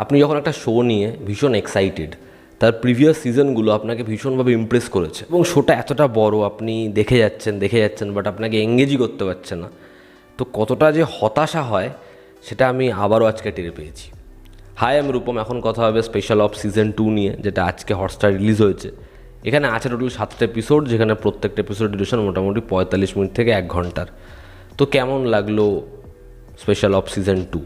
আপনি যখন একটা শো নিয়ে ভীষণ এক্সাইটেড, তার প্রিভিয়াস সিজনগুলো আপনাকে ভীষণভাবে ইমপ্রেস করেছে এবং শোটা এতটা বড়, আপনি দেখে যাচ্ছেন বাট আপনাকে এঙ্গেজই করতে পারছে না, তো কতটা যে হতাশা হয় সেটা আমি আবারও আজকে টের পেয়েছি। হাই, আমি রূপম। এখন কথা হবে স্পেশাল অফ সিজন 2 নিয়ে, যেটা আজকে হটস্টার রিলিজ হয়েছে। এখানে আছে টোটাল 7টা এপিসোড, যেখানে প্রত্যেকটা এপিসোড ডিউরেশন মোটামুটি 45 মিনিট থেকে 1 ঘন্টার। তো কেমন লাগলো special ops season 2?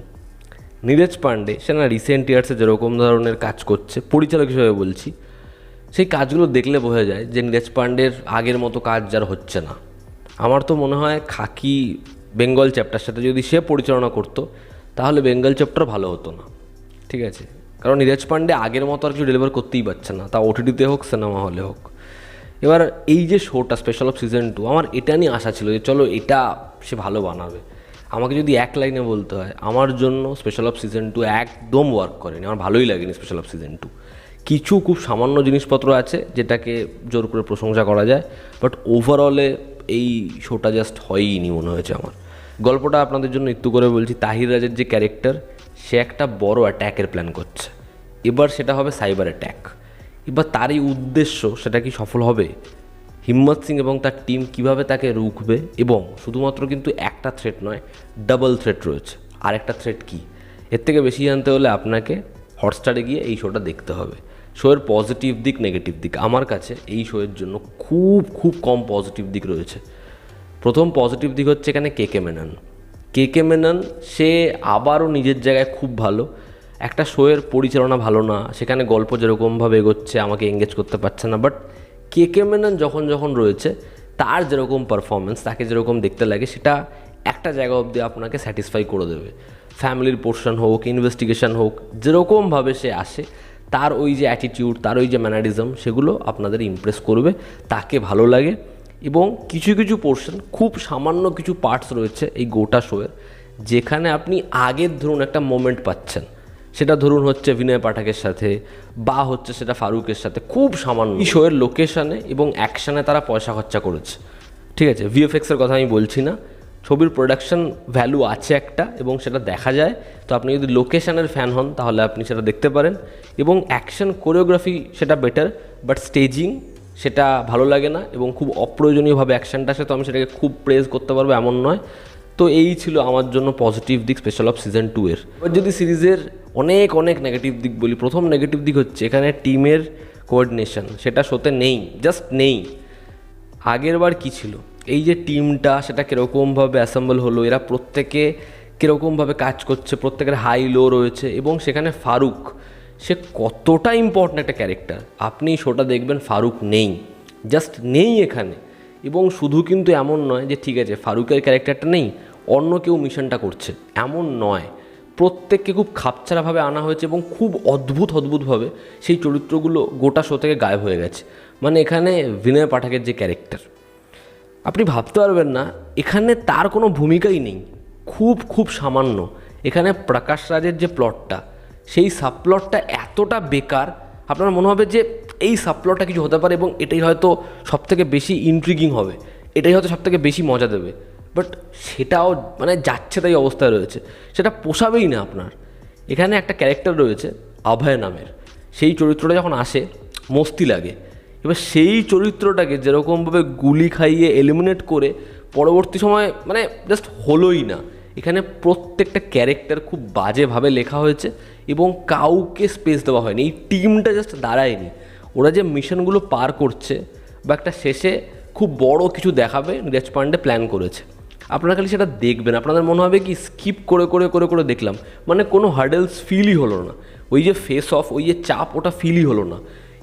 Neeraj Pandey সে না রিসেন্ট ইয়ার্সে যেরকম ধরনের কাজ করছে, পরিচালক হিসেবে বলছি, সেই কাজগুলো দেখলে বোঝা যায় যে নীরজ পান্ডের আগের মতো কাজ যার হচ্ছে না। আমার তো মনে হয় খাকি বেঙ্গল চ্যাপ্টার সাথে যদি সে পরিচালনা করতো তাহলে বেঙ্গল চ্যাপ্টার ভালো হতো না, ঠিক আছে? কারণ নীরজ পান্ডে আগের মতো আর কিছু ডেলিভার করতেই পারছে না, তা ওটিটিতে হোক সিনেমা হলে হোক। এবার এই যে শোটা স্পেশাল অফ সিজন 2, আমার এটা নিয়ে আশা ছিল যে চলো এটা সে ভালো বানাবে। আমাকে যদি এক লাইনে বলতে হয়, আমার জন্য স্পেশাল অফ সিজন 2 একদম ওয়ার্ক করেনি, আমার ভালোই লাগেনি স্পেশাল অফ সিজন 2। কিছু খুব সামান্য জিনিসপত্র আছে যেটাকে জোর করে প্রশংসা করা যায়, বাট ওভারঅলে এই শোটা জাস্ট হয়ইনি মনে হয়েছে আমার। গল্পটা আপনাদের জন্য একটু করে বলছি। তাহির রাজের যে ক্যারেক্টার, সে একটা বড় অ্যাট্যাকের প্ল্যান করছে। এবার সেটা হবে সাইবার অ্যাট্যাক। এবার তারই উদ্দেশ্য, সেটা কি সফল হবে? হিম্মত সিং এবং তার টিম কিভাবে তাকে রুখবে? এবং শুধুমাত্র কিন্তু একটা থ্রেট নয়, ডাবল থ্রেট রয়েছে। আর একটা থ্রেট কি? এর থেকে বেশি জানতে হলে আপনাকে হটস্টারে গিয়ে এই শোটা দেখতে হবে। শোয়ের পজিটিভ দিক, নেগেটিভ দিক, আমার কাছে এই শোয়ের জন্য খুব খুব কম পজিটিভ দিক রয়েছে। প্রথম পজিটিভ দিক হচ্ছে এখানে কে মেনন। কে মেনন সে আবারও নিজের জায়গায় খুব ভালো। একটা শোয়ের পরিচালনা ভালো না, সেখানে গল্প যেরকমভাবে এগোচ্ছে আমাকে এঙ্গেজ করতে পারছে না, বাট কে মেনন যখন রয়েছে, তার যেরকম পারফরমেন্স, তাকে যেরকম দেখতে লাগে, সেটা একটা জায়গা অবধি আপনাকে স্যাটিসফাই করে দেবে। ফ্যামিলির পোর্শন হোক, ইনভেস্টিগেশন হোক, যেরকমভাবে সে আসে, তার ওই যে অ্যাটিটিউড, তার ওই যে ম্যানারিজম, সেগুলো আপনাদের ইমপ্রেস করবে, তাকে ভালো লাগে। এবং কিছু কিছু পোর্শন, খুব সামান্য কিছু পার্টস রয়েছে এই গোটা শোয়ের, যেখানে আপনি আগের ধরুন একটা মোমেন্ট পাচ্ছেন। সেটা ধরুন হচ্ছে বিনয় পাঠকের সাথে, বা হচ্ছে সেটা ফারুকের সাথে, খুব সামান্য। এই শোয়ের লোকেশানে এবং অ্যাকশানে তারা পয়সা খরচা করেছে, ঠিক আছে? ভিএফএক্সের কথা আমি বলছি না, ছবির প্রোডাকশন ভ্যালু আছে একটা, এবং সেটা দেখা যায়। তো আপনি যদি লোকেশানের ফ্যান হন তাহলে আপনি সেটা দেখতে পারেন। এবং অ্যাকশন কোরিওগ্রাফি সেটা বেটার, বাট স্টেজিং সেটা ভালো লাগে না, এবং খুব অপ্রয়োজনীয়ভাবে অ্যাকশানটা আসে। তো আমি সেটাকে খুব প্রেজ করতে পারবো এমন নয়। তো এই ছিল আমার জন্য পজিটিভ দিক স্পেশাল অফ সিজন 2 এর। এবার যদি সিরিজের অনেক অনেক নেগেটিভ দিক বলি, প্রথম নেগেটিভ দিক হচ্ছে এখানে টিমের কোঅর্ডিনেশন, সেটা শোতে নেই, জাস্ট নেই। আগের বার কী ছিল, এই যে টিমটা, সেটা কীরকমভাবে অ্যাসেম্বল হলো, এরা প্রত্যেকে কীরকমভাবে কাজ করছে, প্রত্যেকের হাই লো রয়েছে। এবং সেখানে ফারুক, সে কতটা ইম্পর্ট্যান্ট একটা ক্যারেক্টার, আপনি শোটা দেখবেন ফারুক নেই, জাস্ট নেই এখানে। এবং শুধু কিন্তু এমন নয় যে ঠিক আছে ফারুকের ক্যারেক্টারটা নেই, অন্য কেউ মিশনটা করছে, এমন নয়। প্রত্যেককে খুব খাপছাড়াভাবে আনা হয়েছে এবং খুব অদ্ভুতভাবে সেই চরিত্রগুলো গোটা শো থেকে গায়েব হয়ে গেছে। মানে এখানে বিনয় পাঠকের যে ক্যারেক্টার, আপনি ভাবতে পারবেন না এখানে তার কোনো ভূমিকাই নেই, খুব খুব সামান্য। এখানে প্রকাশ রাজের যে প্লটটা, সেই সাবপ্লটটা এতটা বেকার, আপনার মনে হবে যে এই সাবপ্লটটা কিছু হতে পারে এবং এটাই হয়তো সবথেকে বেশি ইন্ট্রিগিং হবে, এটাই হয়তো সবথেকে বেশি মজা দেবে, বাট সেটাও মানে যাচ্ছে তাই অবস্থায় রয়েছে, সেটা পোষাবেই না আপনার। এখানে একটা ক্যারেক্টার রয়েছে অভয় নামের, সেই চরিত্রটা যখন আসে মস্তি লাগে। এবার সেই চরিত্রটাকে যেরকমভাবে গুলি খাইয়ে এলিমিনেট করে পরবর্তী সময় মানে জাস্ট হলোই না। এখানে প্রত্যেকটা ক্যারেক্টার খুব বাজেভাবে লেখা হয়েছে এবং কাউকে স্পেস দেওয়া হয়নি, এই টিমটা জাস্ট দাঁড়ায়নি। ওরা যে মিশনগুলো পার করছে বা একটা শেষে খুব বড় কিছু দেখাবে, নীরজ পান্ডে প্ল্যান করেছে। আপনারা খালি সেটা দেখবেন, আপনাদের মনে হবে কি স্কিপ করে দেখলাম, মানে কোনো হার্ডেলস ফিলই হলো না, ওই যে ফেস অফ, ওই যে চাপ, ওটা ফিলই হলো না।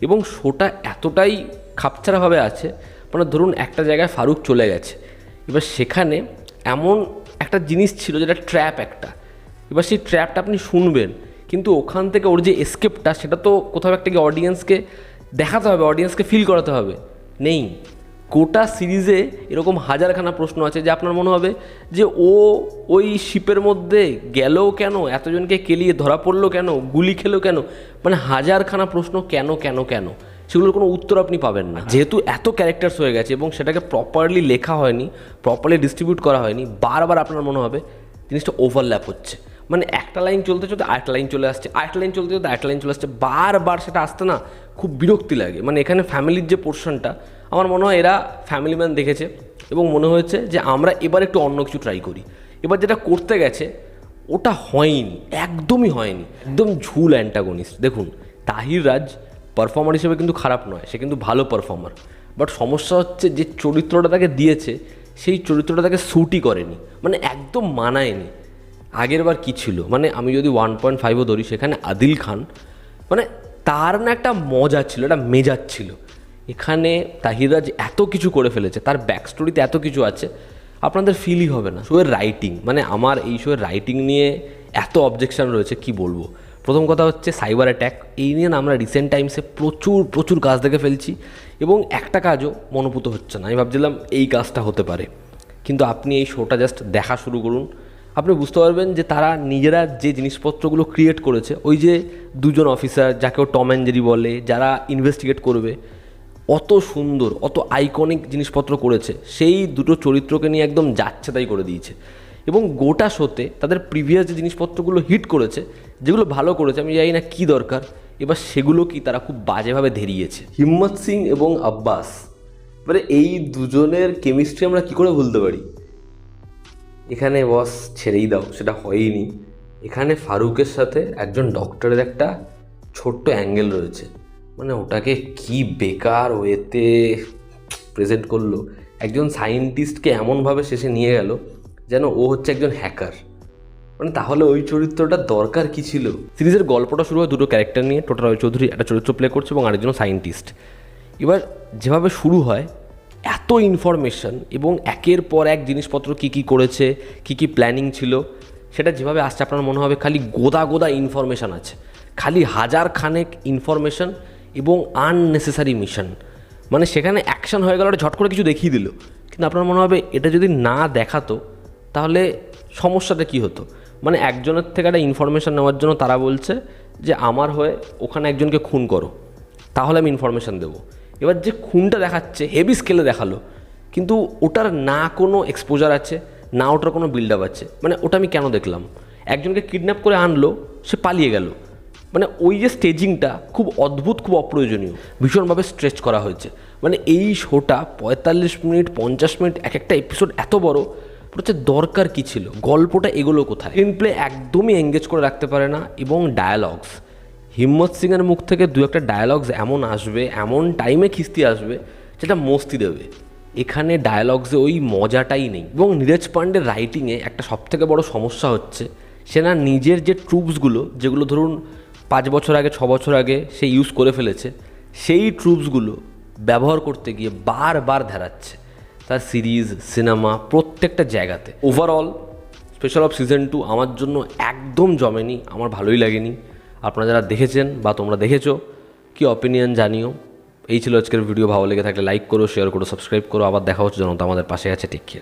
এবং শোটা এতটাই খাপছাড়াভাবে আছে, মানে ধরুন একটা জায়গায় ফারুক চলে গেছে, এবার সেখানে এমন একটা জিনিস ছিল যেটা ট্র্যাপ একটা, এবার সেই ট্র্যাপটা আপনি শুনবেন, কিন্তু ওখান থেকে ওর যে এসকেপটা, সেটা তো কোথাও একটা গিয়ে অডিয়েন্সকে দেখাতে হবে, অডিয়েন্সকে ফিল করাতে হবে, নেই। গোটা সিরিজে এরকম হাজারখানা প্রশ্ন আছে যে আপনার মনে হবে যে ও ওই শিপের মধ্যে গেলেও কেন, এতজনকে কেলিয়ে ধরা পড়লো কেন, গুলি খেলো কেন, মানে হাজারখানা প্রশ্ন, কেন কেন কেন, সেগুলোর কোনো উত্তর আপনি পাবেন না। যেহেতু এত ক্যারেক্টার্স হয়ে গেছে এবং সেটাকে প্রপারলি লেখা হয়নি, প্রপারলি ডিস্ট্রিবিউট করা হয়নি, বারবার আপনার মনে হবে জিনিসটা ওভারল্যাপ হচ্ছে, মানে একটা লাইন চলতে চলতে আরেকটা লাইন চলে আসছে, আরেকটা লাইন চলতে চলতে আরেকটা লাইন চলে আসছে, বারবার সেটা আসতে না খুব বিরক্তি লাগে। মানে এখানে ফ্যামিলির যে পোর্শনটা, আমার মনে হয় এরা ফ্যামিলি ম্যান দেখেছে এবং মনে হয়েছে যে আমরা এবার একটু অন্য কিছু ট্রাই করি। এবার যেটা করতে গেছে ওটা হয়নি, একদমই হয়নি, একদম ঝুল অ্যান্টাগনিস্ট। দেখুন, তাহির রাজ পারফর্মার হিসেবে কিন্তু খারাপ নয়, সে কিন্তু ভালো পারফর্মার, বাট সমস্যা হচ্ছে যে চরিত্রটা তাকে দিয়েছে সেই চরিত্রটা তাকে স্যুটই করেনি, মানে একদম মানায়নি। আগের বার কী ছিল, মানে আমি যদি 1.5ও ধরি, সেখানে আদিল খান মানে তার না একটা মজা ছিল, একটা মেজাজ ছিল। এখানে তাহির রাজ এত কিছু করে ফেলেছে, তার ব্যাক স্টোরিতে এত কিছু আছে, আপনাদের ফিলই হবে না। শোয়ের রাইটিং, মানে আমার এই শোয়ের রাইটিং নিয়ে এত অবজেকশন রয়েছে কি বলবো। প্রথম কথা হচ্ছে সাইবার অ্যাট্যাক, এই নিয়ে না আমরা রিসেন্ট টাইমসে প্রচুর কাজ দেখে ফেলছি এবং একটা কাজও মনোভূত হচ্ছে না। আমি ভাবছিলাম এই কাজটা হতে পারে, কিন্তু আপনি এই শোটা জাস্ট দেখা শুরু করুন, আপনি বুঝতে পারবেন যে তারা নিজেরা যে জিনিসপত্রগুলো ক্রিয়েট করেছে, ওই যে দুজন অফিসার যাকেও টম অ্যান্ড জেরি বলে, যারা ইনভেস্টিগেট করবে, অত সুন্দর অত আইকনিক জিনিসপত্র করেছে, সেই দুটো চরিত্রকে নিয়ে একদম যাচ্ছে তাই করে দিয়েছে। এবং গোটা শোতে তাদের প্রিভিয়াস যে জিনিসপত্রগুলো হিট করেছে, যেগুলো ভালো করেছে, আমি জানি না কী দরকার, এবার সেগুলো কি তারা খুব বাজেভাবে ধেরিয়েছে। হিম্মত সিং এবং আব্বাস, মানে এই দুজনের কেমিস্ট্রি আমরা কী করে ভুলতে পারি। এখানে বস ছেড়েই দাও, সেটা হয়নি। এখানে ফারুকের সাথে একজন ডক্টরের একটা ছোট্ট অ্যাঙ্গেল রয়েছে, মানে ওটাকে কি বেকার ওয়েতে প্রেজেন্ট করলো। একজন সায়েন্টিস্টকে এমনভাবে শেষে নিয়ে গেল যেন ও হচ্ছে একজন হ্যাকার, মানে তাহলে ওই চরিত্রটার দরকার কী ছিল। সিরিজের গল্পটা শুরু হয় দুটো ক্যারেক্টার নিয়ে, টোটাল রয় চৌধুরী একটা চরিত্র প্লে করছে এবং আরেকজন সায়েন্টিস্ট। এবার যেভাবে শুরু হয়, এত ইনফরমেশন এবং একের পর এক জিনিসপত্র কী কী করেছে, কী কী প্ল্যানিং ছিল, সেটা যেভাবে আসছে আপনার মনে হবে খালি গোদা ইনফরমেশান আছে, খালি হাজার খানেক ইনফরমেশন এবং আননেসেসারি মিশন। মানে সেখানে অ্যাকশন হয়ে গেল, ওটা ঝট করে কিছু দেখিয়ে দিল, কিন্তু আপনার মনে হবে এটা যদি না দেখাতো তাহলে সমস্যাটা কী হতো। মানে একজনের থেকে একটা ইনফরমেশান নেওয়ার জন্য তারা বলছে যে আমার হয়ে ওখানে একজনকে খুন করো, তাহলে আমি ইনফরমেশান দেবো। এবার যে খুনটা দেখাচ্ছে হেভি স্কেলে দেখালো, কিন্তু ওটার না কোনো এক্সপোজার আছে, না ওটার কোনো বিল্ড আপ আছে। মানে ওটা আমি কেন দেখলাম? একজনকে কিডন্যাপ করে আনলো, সে পালিয়ে গেল, মানে ওই যে স্টেজিংটা খুব অদ্ভুত, খুব অপ্রয়োজনীয়, ভীষণভাবে স্ট্রেচ করা হয়েছে। মানে এই শোটা 45 মিনিট 50 মিনিট, এক একটা এপিসোড এত বড়, হচ্ছে দরকার কী ছিল, গল্পটা এগুলো কোথায়? স্ক্রিন প্লে একদমই এঙ্গেজ করে রাখতে পারে না। এবং ডায়ালগস, হিম্মত সিংয়ের মুখ থেকে দু একটা ডায়ালগস এমন আসবে, এমন টাইমে খিস্তি আসবে যেটা মস্তি দেবে। এখানে ডায়ালগসে ওই মজাটাই নেই। এবং নীরজ পান্ডের রাইটিংয়ে একটা সবথেকে বড় সমস্যা হচ্ছে, সে না নিজের যে ট্রুপসগুলো, যেগুলো ধরুন 5 বছর আগে 6 বছর আগে সে ইউজ করে ফেলেছে, সেই ট্রুপসগুলো ব্যবহার করতে গিয়ে বারবার ধ্যারাচ্ছে তার সিরিজ, সিনেমা, প্রত্যেকটা জায়গাতে। ওভারঅল স্পেশাল অফ সিজন 2 আমার জন্য একদম জমেনি, আমার ভালোই লাগেনি। আপনারা যারা দেখেছেন বা তোমরা দেখেছো, কি অপিনিয়ন জানিও। এই ছিল আজকের ভিডিও, ভালো লেগে থাকলে লাইক করো, শেয়ার করো, সাবস্ক্রাইব করো। আবার দেখা হচ্ছে, জনতা আমাদের পাশে আছে। Take care.